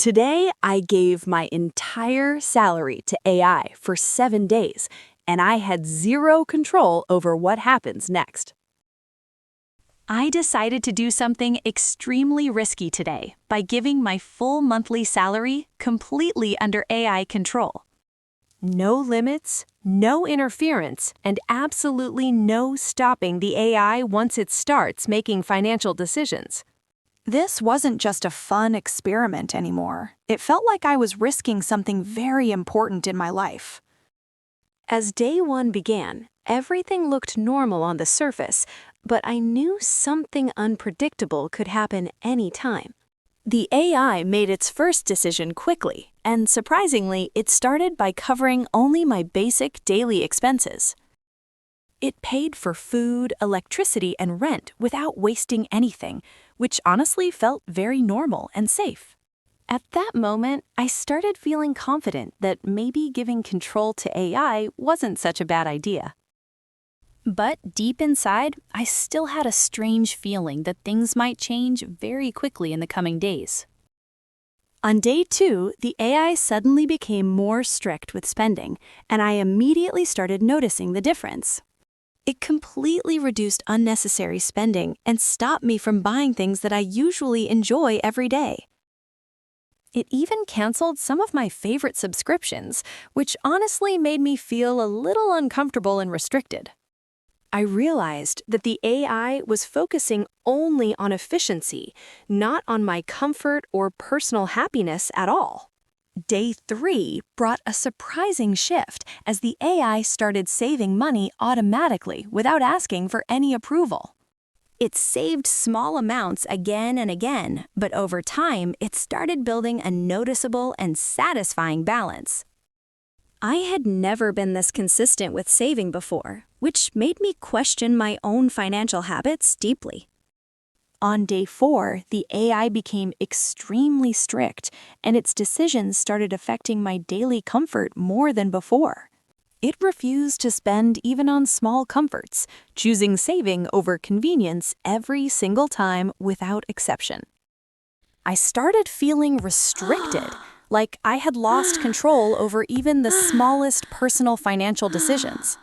Today, I gave my entire salary to AI for 7 days, and I had zero control over what happens next. I decided to do something extremely risky today by giving my full monthly salary completely under AI control. No limits, no interference, and absolutely no stopping the AI once it starts making financial decisions. This wasn't just a fun experiment anymore. It felt like I was risking something very important in my life. As day one began, everything looked normal on the surface, but I knew something unpredictable could happen any time. The AI made its first decision quickly, and surprisingly, it started by covering only my basic daily expenses. It paid for food, electricity, and rent without wasting anything, which honestly felt very normal and safe. At that moment, I started feeling confident that maybe giving control to AI wasn't such a bad idea. But deep inside, I still had a strange feeling that things might change very quickly in the coming days. On day 2, the AI suddenly became more strict with spending, and I immediately started noticing the difference. It completely reduced unnecessary spending and stopped me from buying things that I usually enjoy every day. It even canceled some of my favorite subscriptions, which honestly made me feel a little uncomfortable and restricted. I realized that the AI was focusing only on efficiency, not on my comfort or personal happiness at all. Day 3 brought a surprising shift as the AI started saving money automatically without asking for any approval. It saved small amounts again and again, but over time, it started building a noticeable and satisfying balance. I had never been this consistent with saving before, which made me question my own financial habits deeply. On day 4, the AI became extremely strict, and its decisions started affecting my daily comfort more than before. It refused to spend even on small comforts, choosing saving over convenience every single time without exception. I started feeling restricted, like I had lost control over even the smallest personal financial decisions.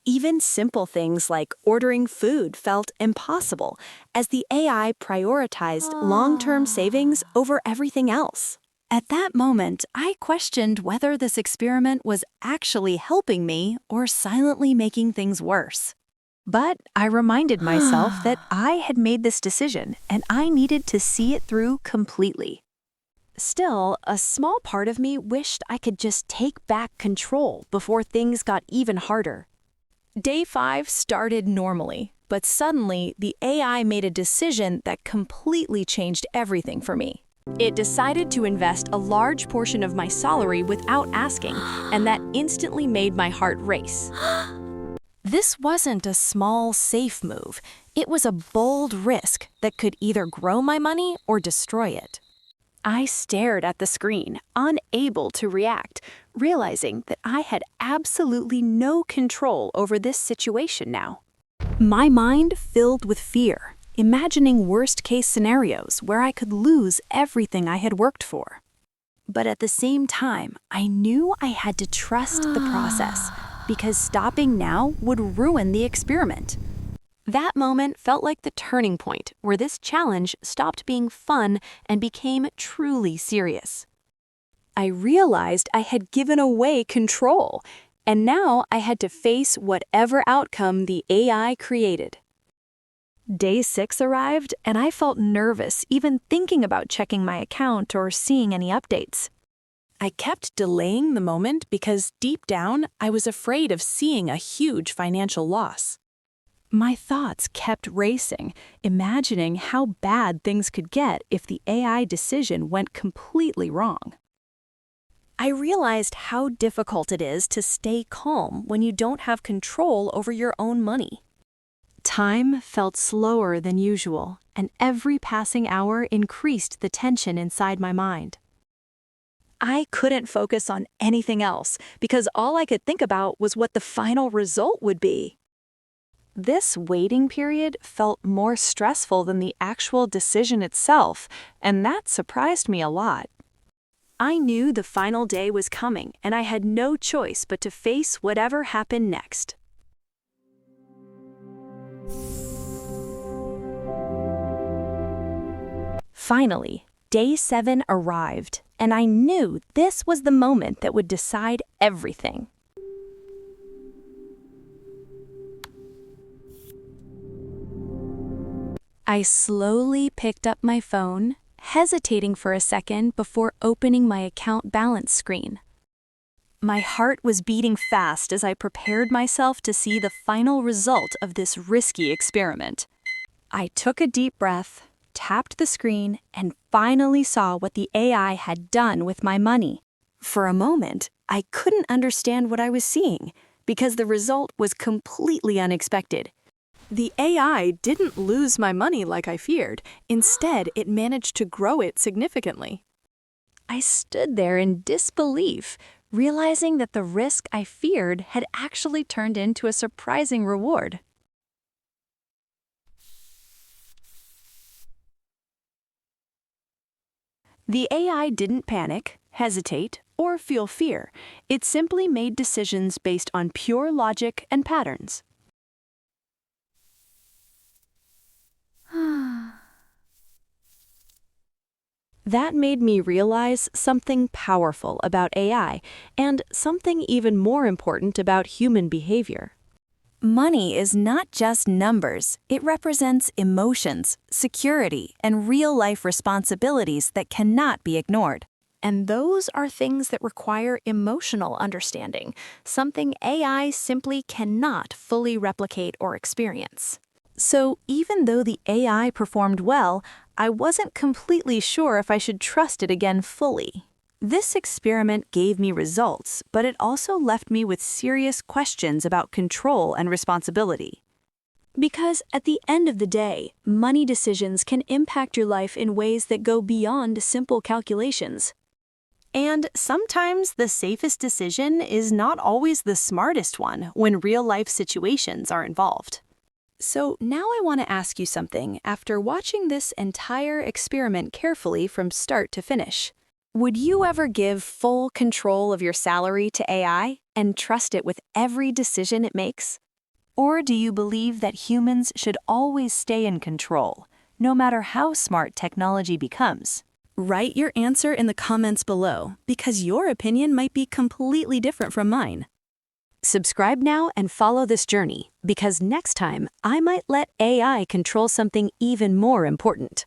Even simple things like ordering food felt impossible as the AI prioritized long-term savings over everything else. At that moment, I questioned whether this experiment was actually helping me or silently making things worse. But I reminded myself that I had made this decision and I needed to see it through completely. Still, a small part of me wished I could just take back control before things got even harder. Day 5 started normally, but suddenly the AI made a decision that completely changed everything for me. It decided to invest a large portion of my salary without asking, and that instantly made my heart race. This wasn't a small, safe move. It was a bold risk that could either grow my money or destroy it. I stared at the screen, unable to react, realizing that I had absolutely no control over this situation now. My mind filled with fear, imagining worst-case scenarios where I could lose everything I had worked for. But at the same time, I knew I had to trust the process, because stopping now would ruin the experiment. That moment felt like the turning point where this challenge stopped being fun and became truly serious. I realized I had given away control, and now I had to face whatever outcome the AI created. Day 6 arrived, and I felt nervous even thinking about checking my account or seeing any updates. I kept delaying the moment because deep down, I was afraid of seeing a huge financial loss. My thoughts kept racing, imagining how bad things could get if the AI decision went completely wrong. I realized how difficult it is to stay calm when you don't have control over your own money. Time felt slower than usual, and every passing hour increased the tension inside my mind. I couldn't focus on anything else because all I could think about was what the final result would be. This waiting period felt more stressful than the actual decision itself, and that surprised me a lot. I knew the final day was coming, and I had no choice but to face whatever happened next. Finally, day 7 arrived, and I knew this was the moment that would decide everything. I slowly picked up my phone, hesitating for a second before opening my account balance screen. My heart was beating fast as I prepared myself to see the final result of this risky experiment. I took a deep breath, tapped the screen, and finally saw what the AI had done with my money. For a moment, I couldn't understand what I was seeing because the result was completely unexpected. The AI didn't lose my money like I feared. Instead, it managed to grow it significantly. I stood there in disbelief, realizing that the risk I feared had actually turned into a surprising reward. The AI didn't panic, hesitate, or feel fear. It simply made decisions based on pure logic and patterns. That made me realize something powerful about AI and something even more important about human behavior. Money is not just numbers. It represents emotions, security, and real-life responsibilities that cannot be ignored. And those are things that require emotional understanding, something AI simply cannot fully replicate or experience. So even though the AI performed well, I wasn't completely sure if I should trust it again fully. This experiment gave me results, but it also left me with serious questions about control and responsibility. Because at the end of the day, money decisions can impact your life in ways that go beyond simple calculations. And sometimes the safest decision is not always the smartest one when real-life situations are involved. So now I want to ask you something after watching this entire experiment carefully from start to finish. Would you ever give full control of your salary to AI and trust it with every decision it makes? Or do you believe that humans should always stay in control, no matter how smart technology becomes? Write your answer in the comments below, because your opinion might be completely different from mine. Subscribe now and follow this journey, because next time I might let AI control something even more important.